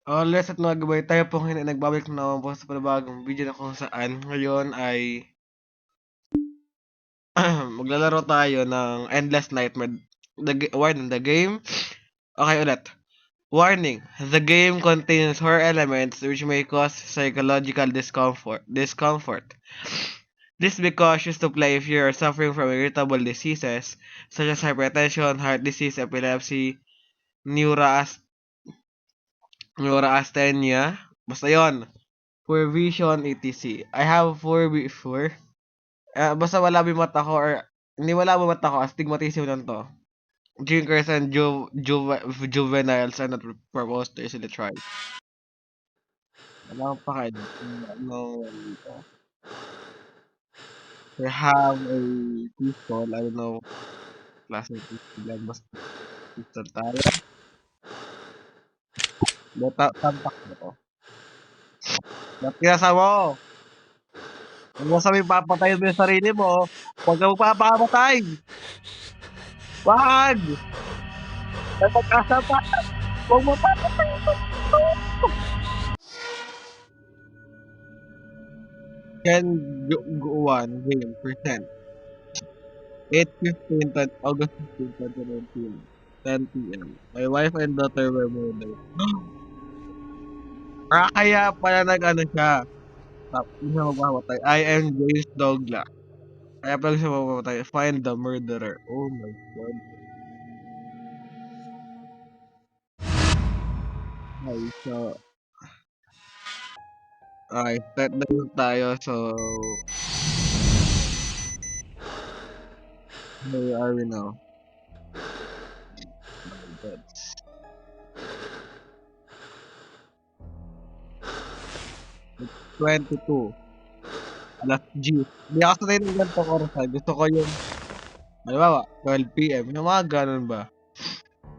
Let's at mga gabay tayo po ngayon ay nagbabalik na naman po sa panibagong video na kung saan ngayon ay maglalaro tayo ng Endless Nightmare. Warning, the game. Okay, ulit. Warning, the game contains horror elements which may cause psychological discomfort. This be cautious to play if you are suffering from irritable diseases such as hypertension, heart disease, epilepsy, neuroas- neurasthenia. Basta yon. Poor vision, etc. I have 4 before. Basta wala yung mata ko or hindi wala yung mata ko, astigmatism lang to. Drinkers and juveniles are not proposed to easily try. Wala akong pakain. Ano, dito. They have a pistol. I don't know. Klase ng pistol yan. Basta pistol tayo. Tampak mo to. Ba't kinasa mo? Huwag mo sabihin papatayin mo yung sarili mo. Huwag ka magpapamatay. Wag! May pag-asa pa. Huwag mo papatayin. Ken Guan game present 8/15 August 15, 2019, 10 p.m. My wife and daughter were murdered. Kaya pala nag-ano siya. Hindi siya magpapatay. I am James Douglas. Kaya pala siya magpapatay. Find the murderer. Oh my god. Okay, so start na yun tayo. So, where are we now? My god. It's 22. Alas G. Hindi ako sanay ng ganitong oras. Gusto ko yung, halimbawa, 12 p.m. Yung mga ganun ba?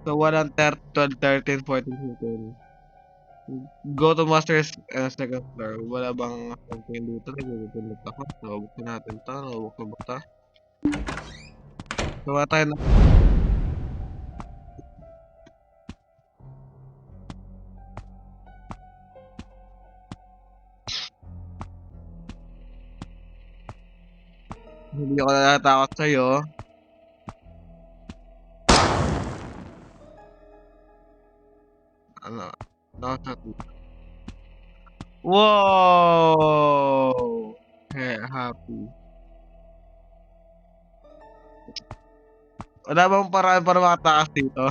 So, 12, 13, 14, 15. Go to master's second floor. Wala bang something dito? Nagugulot ako. Nakabuksan natin ito. Nakabuksan ba ito? Gawa tayo na. Hindi ako natatakot sa'yo. Ano? Nakasat. Wow! Happy. Wala bang paraan para makatakas dito?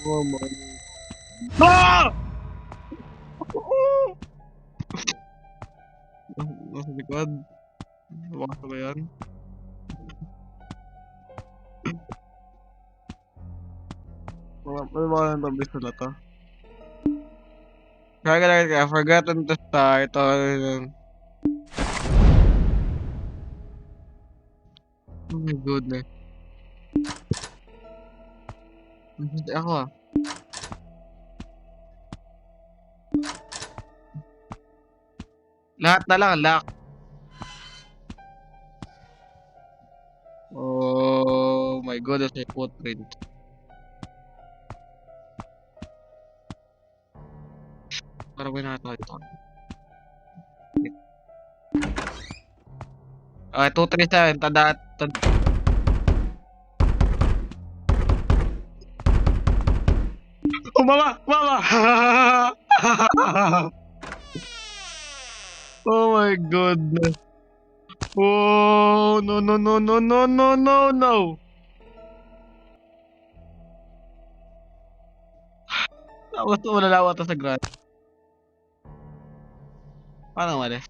Oh my. Ah! Nasa likod. Bukas ba yan? Ano ba ang tabis na to? Kaya, forgotten to start. Oh my goodness. Hindi ako ah. Lahat na lang, lock. Oh my goodness, may footprint. Parang may nakatawa dito. Okay, 237, tanda. Oh, mama! Mama! Oh my goodness. Oh, no, no, no, no, no, no, no, no. Tapos malalawa to sa grass. Paano umalis?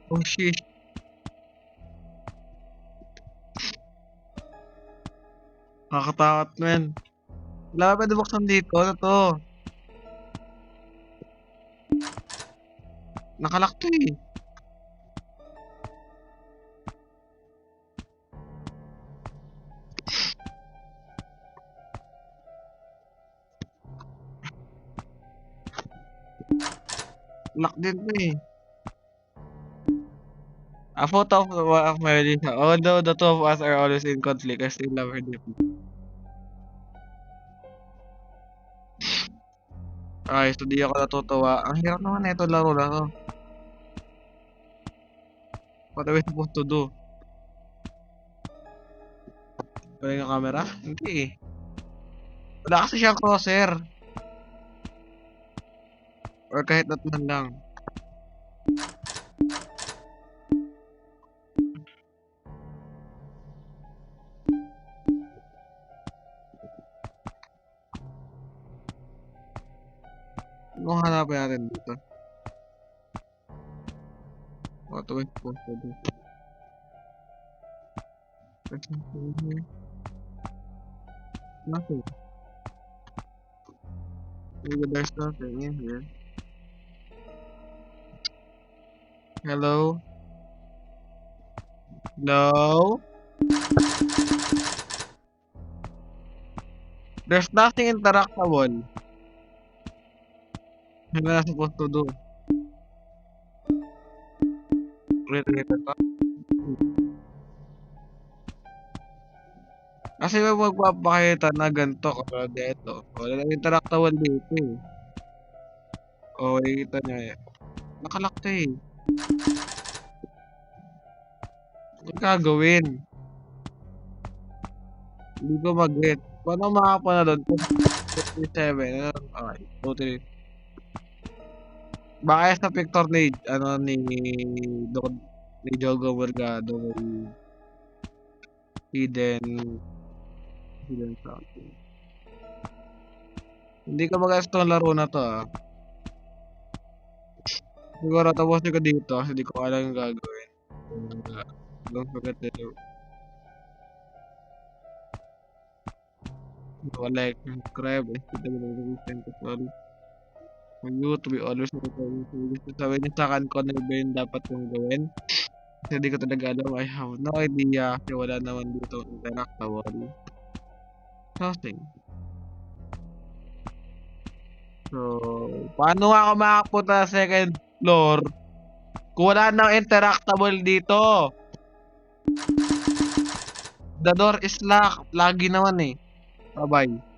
Oh shit. Nakakatakot, men. Wala ka pwede buksan dito. Ano to? Nakalock to eh. Lock din to eh. A photo of Melissa. Although the two of us are always in conflict, I still love her deeply. Ay, so di ako natutuwa. Ang hirap naman na ito laro na to. What are we supposed to do? Wala yung camera? Hindi eh. Wala kasi siyang crosshair. Or kahit natman lang. Kung hanapin natin dito. What are we supposed to do? There's nothing here. Nothing. Maybe there's nothing in here. Hello? No? There's nothing interactable. What am I supposed to do? Wait. Kasi may magpapakita na ganito katulad dito. Wala nang interactable dito eh. O, makikita niya eh. Nakalock to eh. Ano gagawin? Hindi ko mag-get. Paano makapunta doon? 57. Okay. 2, 3. Baka sa picture ni, ni Jogo Morgado, may hidden something. Hindi ko mag-guess itong laro na to ah. Siguro tapusin ko dito kasi hindi ko alam yung gagawin. Don't forget to like, subscribe, and hit the notification bell for you to be always notified. Sabi niyo sa akin kung ano ba yung dapat kong gawin. Kasi hindi ko talaga alam. I have no idea. Kasi wala naman dito interactable. Nothing. So, paano nga ako makapunta sa second floor kung wala nang interactable dito? The door is locked. Lagi naman eh. Bye-bye.